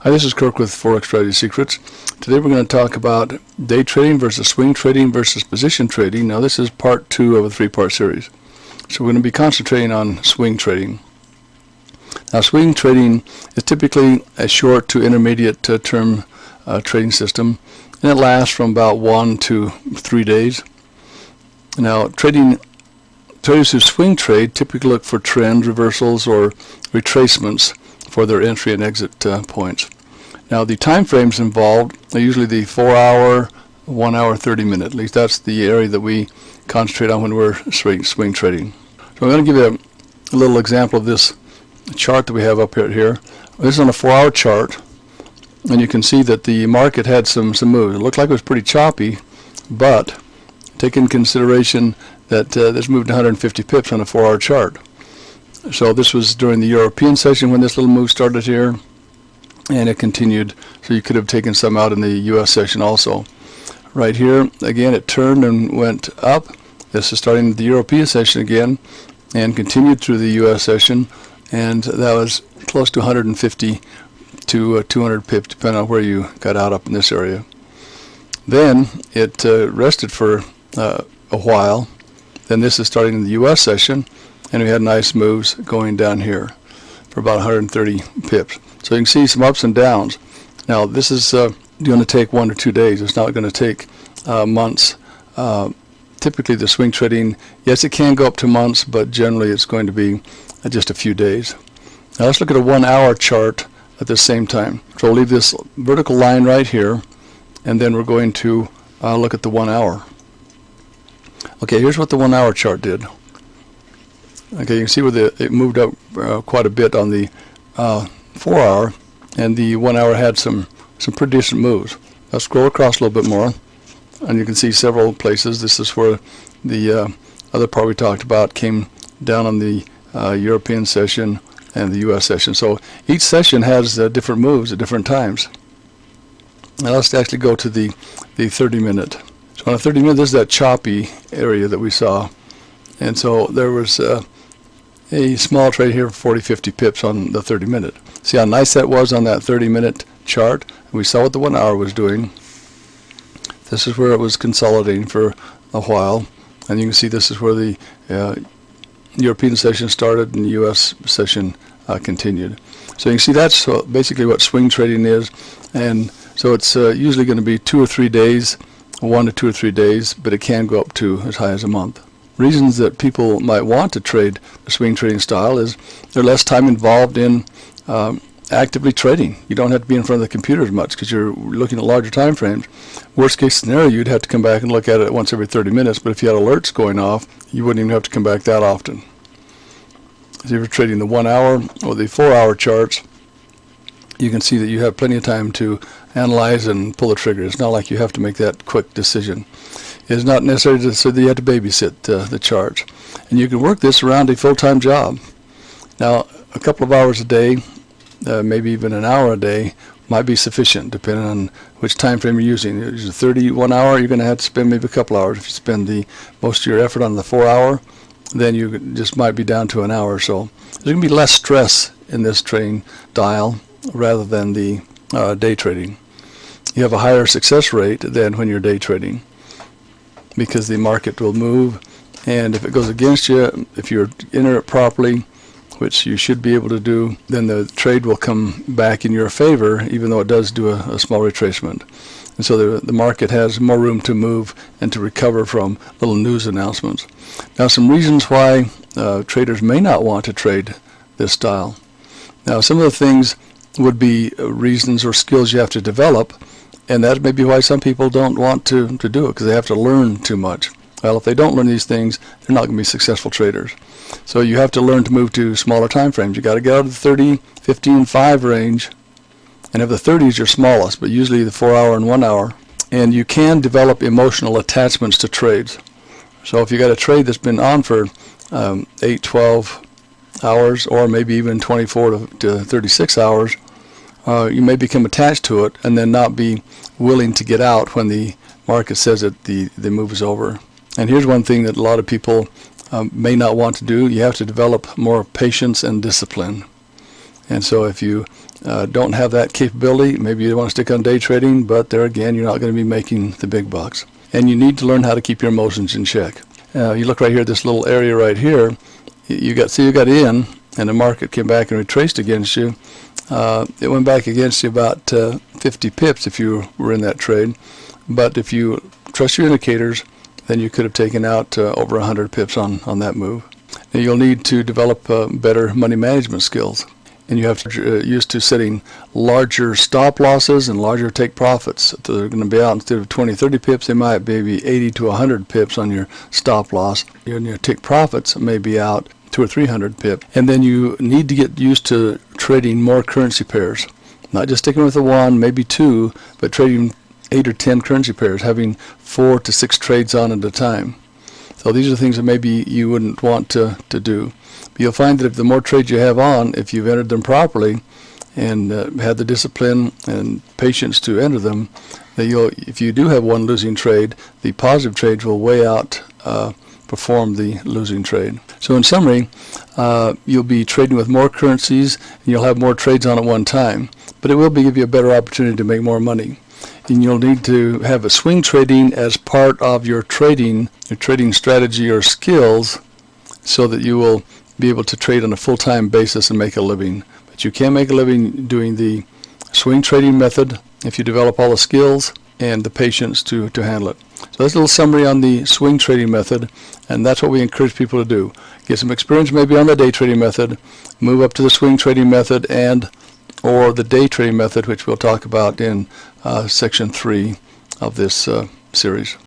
Hi, this is Kirk with Forex Strategy Secrets. Today we're going to talk about day trading versus swing trading versus position trading. Now this is part 2 of a 3-part series. So we're going to be concentrating on swing trading. Now swing trading is typically a short to intermediate term trading system, and it lasts from about 1 to 3 days. Now traders who swing trade typically look for trend reversals or retracements for their entry and exit points. Now the time frames involved are usually the 4-hour, 1 hour, 30-minute. At least that's the area that we concentrate on when we're swing trading. So I'm going to give you a little example of this chart that we have up here. This is on a 4-hour chart, and you can see that the market had some moves. It looked like it was pretty choppy, but take into consideration that this moved 150 pips on a 4-hour chart. So this was during the European session when this little move started here, and it continued, so you could have taken some out in the US session also. Right here again it turned and went up. This is starting the European session again and continued through the US session, and that was close to 150 to 200 pips depending on where you got out up in this area. Then it rested for a while. Then this is starting in the US session, and we had nice moves going down here for about 130 pips. So you can see some ups and downs. Now this is going to take 1 or 2 days. It's not going to take months. Typically the swing trading, yes, it can go up to months, but generally it's going to be just a few days. Now let's look at a 1-hour chart at the same time. So we'll leave this vertical line right here, and then we're going to look at the 1 hour. Okay, here's what the 1-hour chart did. Okay, you can see where it moved up quite a bit on the 4-hour, and the 1 hour had some pretty decent moves. I'll scroll across a little bit more, and you can see several places. This is where the other part we talked about came down on the European session and the US session. So each session has different moves at different times. Now let's actually go to the 30-minute. So on a 30-minute, this is that choppy area that we saw, and so there was a small trade here for 40-50 pips on the 30-minute. See how nice that was on that 30-minute chart? We saw what the 1 hour was doing. This is where it was consolidating for a while, and you can see this is where the European session started and the US session continued. So you can see that's basically what swing trading is, and so it's usually going to be 2 or 3 days, 1 to 2 or 3 days, but it can go up to as high as a month. Reasons that people might want to trade the swing trading style is there's less time involved in actively trading. You don't have to be in front of the computer as much because you're looking at larger time frames. Worst case scenario, you'd have to come back and look at it once every 30 minutes, but if you had alerts going off, you wouldn't even have to come back that often. So if you're trading the 1 hour or the 4-hour charts, you can see that you have plenty of time to analyze and pull the trigger. It's not like you have to make that quick decision. It's not necessary so that you have to babysit the charts. And you can work this around a full-time job. Now, a couple of hours a day, maybe even an hour a day, might be sufficient depending on which time frame you're using. If it's a 31 hour, you're going to have to spend maybe a couple hours. If you spend most of your effort on the 4-hour, then you just might be down to an hour or so. There's going to be less stress in this trading dial rather than the day trading. You have a higher success rate than when you're day trading, because the market will move, and if it goes against you, if you enter it properly, which you should be able to do, then the trade will come back in your favor, even though it does do a small retracement. And so the market has more room to move and to recover from little news announcements. Now, some reasons why traders may not want to trade this style. Now, some of the things would be reasons or skills you have to develop, and that may be why some people don't want to do it, because they have to learn too much. Well, if they don't learn these things, they're not going to be successful traders. So you have to learn to move to smaller time frames. You got to get out of the 30, 15, 5 range, and if the 30 is your smallest, but usually the 4-hour and 1 hour. And you can develop emotional attachments to trades. So if you got a trade that's been on for 8, 12 hours, or maybe even 24 to 36 hours, you may become attached to it and then not be willing to get out when the market says that the move is over. And here's one thing that a lot of people may not want to do. You have to develop more patience and discipline. And so if you don't have that capability, maybe you want to stick on day trading, but there again, you're not going to be making the big bucks. And you need to learn how to keep your emotions in check. You look right here, this little area right here, you got in, and the market came back and retraced against you. It went back against you about 50 pips if you were in that trade. But if you trust your indicators, then you could have taken out over 100 pips on that move. Now you'll need to develop better money management skills. And you have to get used to setting larger stop losses and larger take profits. If they're going to be out instead of 20, 30 pips, they might be 80 to 100 pips on your stop loss. Your take profits may be out 200 or 300 pips. And then you need to get used to trading more currency pairs. Not just sticking with the one, maybe two, but trading 8 or 10 currency pairs, having 4 to 6 trades on at a time. So these are things that maybe you wouldn't want to do. But you'll find that if the more trades you have on, if you've entered them properly and had the discipline and patience to enter them, that if you do have one losing trade, the positive trades will way out perform the losing trade. So in summary, you'll be trading with more currencies and you'll have more trades on at one time, but it will give you a better opportunity to make more money. And you'll need to have a swing trading as part of your trading strategy or skills, so that you will be able to trade on a full-time basis and make a living. But you can make a living doing the swing trading method if you develop all the skills and the patience to handle it. So that's a little summary on the swing trading method, and that's what we encourage people to do. Get some experience maybe on the day trading method, move up to the swing trading method or the day trading method, which we'll talk about in section 3 of this series.